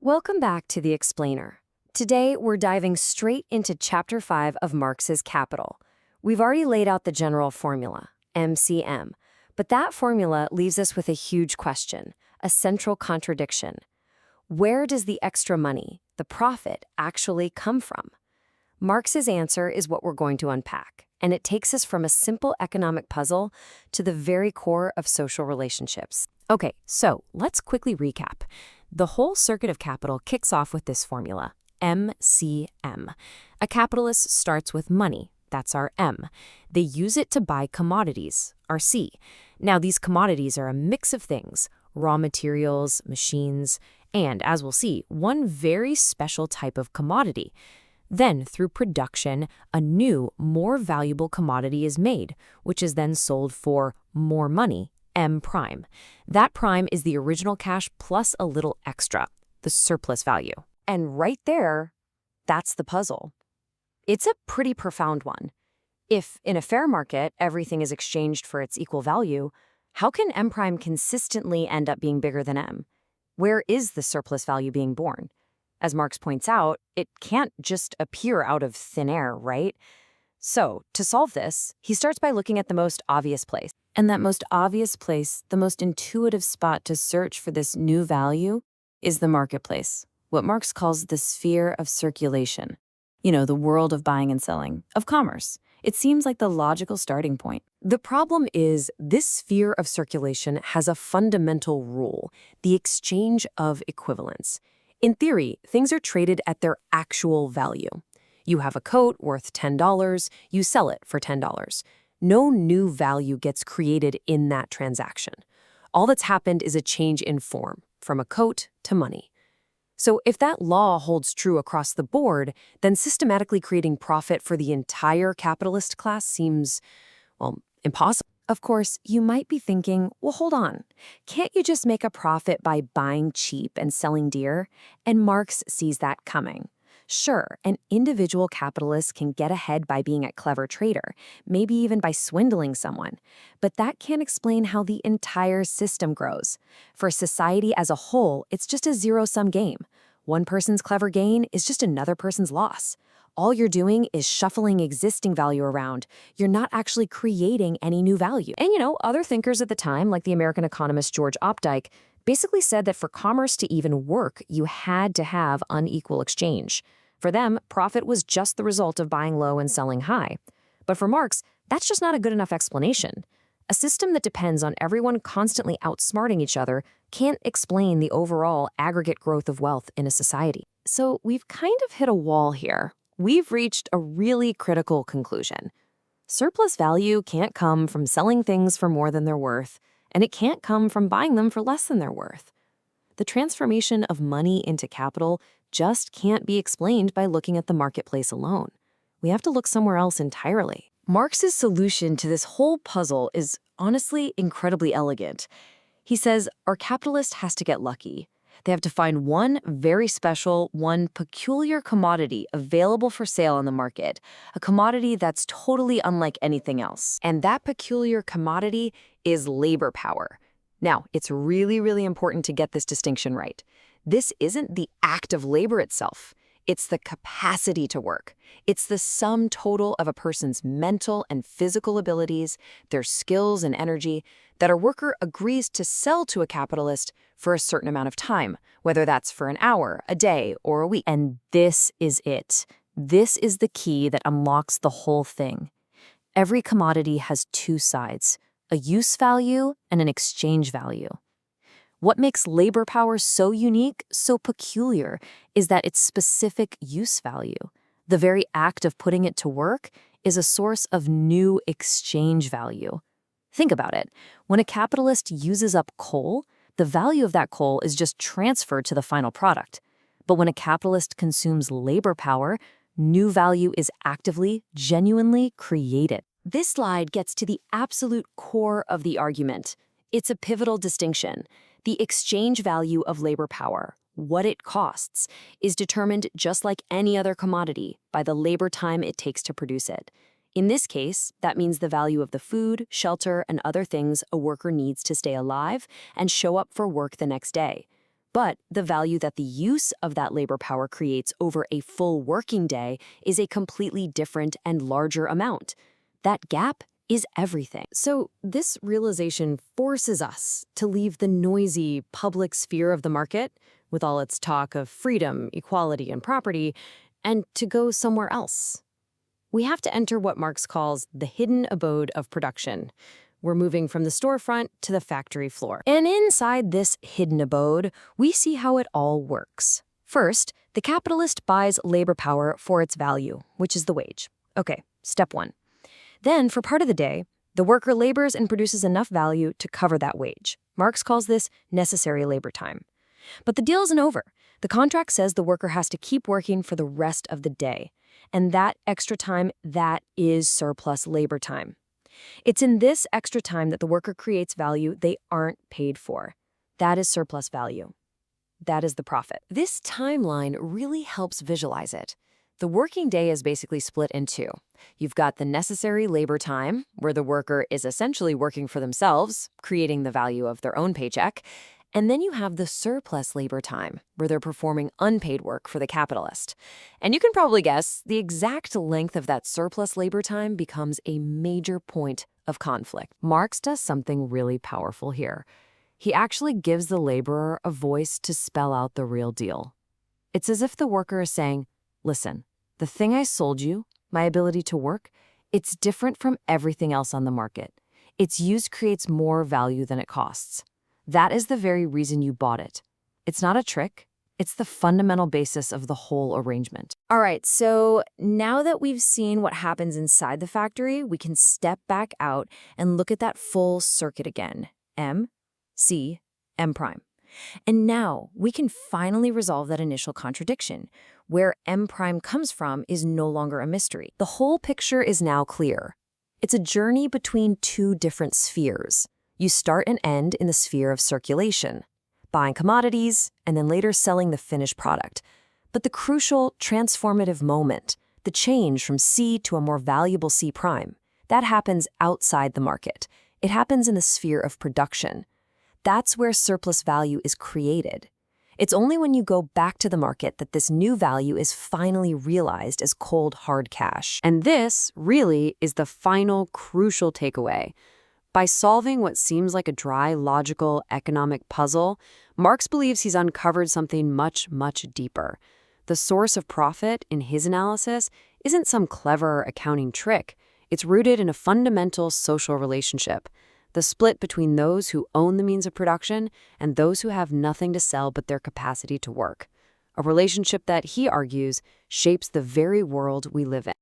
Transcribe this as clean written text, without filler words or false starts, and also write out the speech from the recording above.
Welcome back to The Explainer. Today, we're diving straight into Chapter 5 of Marx's Capital. We've already laid out the general formula, MCM, but that formula leaves us with a huge question, a central contradiction. Where does the extra money, the profit, actually come from? Marx's answer is what we're going to unpack, and it takes us from a simple economic puzzle to the very core of social relationships. Okay, so let's quickly recap. The whole circuit of capital kicks off with this formula, MCM. A capitalist starts with money, that's our M. They use it to buy commodities, our C. Now, these commodities are a mix of things, raw materials, machines, and, as we'll see, one very special type of commodity. Then, through production, a new, more valuable commodity is made, which is then sold for more money, M prime. That prime is the original cash plus a little extra, the surplus value. And right there, that's the puzzle. It's a pretty profound one. If, in a fair market, everything is exchanged for its equal value, how can M prime consistently end up being bigger than M? Where is the surplus value being born? As Marx points out, it can't just appear out of thin air, right? So, to solve this, he starts by looking at the most obvious place. And that most obvious place, the most intuitive spot to search for this new value, is the marketplace, what Marx calls the sphere of circulation. You know, the world of buying and selling, of commerce. It seems like the logical starting point. The problem is, this sphere of circulation has a fundamental rule, the exchange of equivalents. In theory, things are traded at their actual value. You have a coat worth $10, you sell it for $10. No new value gets created in that transaction. All that's happened is a change in form, from a coat to money. So if that law holds true across the board, then systematically creating profit for the entire capitalist class seems, well, impossible. Of course, you might be thinking, well, hold on. Can't you just make a profit by buying cheap and selling dear? And Marx sees that coming. Sure, an individual capitalist can get ahead by being a clever trader, maybe even by swindling someone. But that can't explain how the entire system grows. For society as a whole, it's just a zero-sum game. One person's clever gain is just another person's loss. All you're doing is shuffling existing value around. You're not actually creating any new value. And other thinkers at the time, like the American economist George Opdyke, basically said that for commerce to even work, you had to have unequal exchange. For them, profit was just the result of buying low and selling high. But for Marx, that's just not a good enough explanation. A system that depends on everyone constantly outsmarting each other can't explain the overall aggregate growth of wealth in a society. So we've kind of hit a wall here. We've reached a really critical conclusion. Surplus value can't come from selling things for more than they're worth, and it can't come from buying them for less than they're worth. The transformation of money into capital just can't be explained by looking at the marketplace alone. We have to look somewhere else entirely. Marx's solution to this whole puzzle is honestly incredibly elegant. He says our capitalist has to get lucky. They have to find one very special, one peculiar commodity available for sale on the market, a commodity that's totally unlike anything else. And that peculiar commodity is labor power. Now, it's really, really important to get this distinction right. This isn't the act of labor itself. It's the capacity to work. It's the sum total of a person's mental and physical abilities, their skills and energy, that a worker agrees to sell to a capitalist for a certain amount of time, whether that's for an hour, a day, or a week. And this is it. This is the key that unlocks the whole thing. Every commodity has two sides, a use value and an exchange value. What makes labor power so unique, so peculiar, is that its specific use value, the very act of putting it to work, is a source of new exchange value. Think about it. When a capitalist uses up coal, the value of that coal is just transferred to the final product. But when a capitalist consumes labor power, new value is actively, genuinely created. This slide gets to the absolute core of the argument. It's a pivotal distinction. The exchange value of labor power, what it costs, is determined just like any other commodity by the labor time it takes to produce it. In this case, that means the value of the food, shelter, and other things a worker needs to stay alive and show up for work the next day. But the value that the use of that labor power creates over a full working day is a completely different and larger amount. That gap is everything. So this realization forces us to leave the noisy public sphere of the market, with all its talk of freedom, equality, and property, and to go somewhere else. We have to enter what Marx calls the hidden abode of production. We're moving from the storefront to the factory floor. And inside this hidden abode, we see how it all works. First, the capitalist buys labor power for its value, which is the wage. Okay, step one. Then, for part of the day, the worker labors and produces enough value to cover that wage. Marx calls this necessary labor time. But the deal isn't over. The contract says the worker has to keep working for the rest of the day. And that extra time, that is surplus labor time. It's in this extra time that the worker creates value they aren't paid for. That is surplus value. That is the profit. This timeline really helps visualize it. The working day is basically split in two. You've got the necessary labor time, where the worker is essentially working for themselves, creating the value of their own paycheck. And then you have the surplus labor time, where they're performing unpaid work for the capitalist. And you can probably guess the exact length of that surplus labor time becomes a major point of conflict. Marx does something really powerful here. He actually gives the laborer a voice to spell out the real deal. It's as if the worker is saying, listen, the thing I sold you, my ability to work, it's different from everything else on the market. Its use creates more value than it costs. That is the very reason you bought it. It's not a trick. It's the fundamental basis of the whole arrangement. All right, so now that we've seen what happens inside the factory, we can step back out and look at that full circuit again. M, C, M prime. And now we can finally resolve that initial contradiction. Where M prime comes from is no longer a mystery. The whole picture is now clear. It's a journey between two different spheres. You start and end in the sphere of circulation, buying commodities and then later selling the finished product. But the crucial, transformative moment, the change from C to a more valuable C prime, that happens outside the market. It happens in the sphere of production. That's where surplus value is created. It's only when you go back to the market that this new value is finally realized as cold, hard cash. And this, really, is the final, crucial takeaway. By solving what seems like a dry, logical, economic puzzle, Marx believes he's uncovered something much, much deeper. The source of profit, in his analysis, isn't some clever accounting trick. It's rooted in a fundamental social relationship. The split between those who own the means of production and those who have nothing to sell but their capacity to work. A relationship that, he argues, shapes the very world we live in.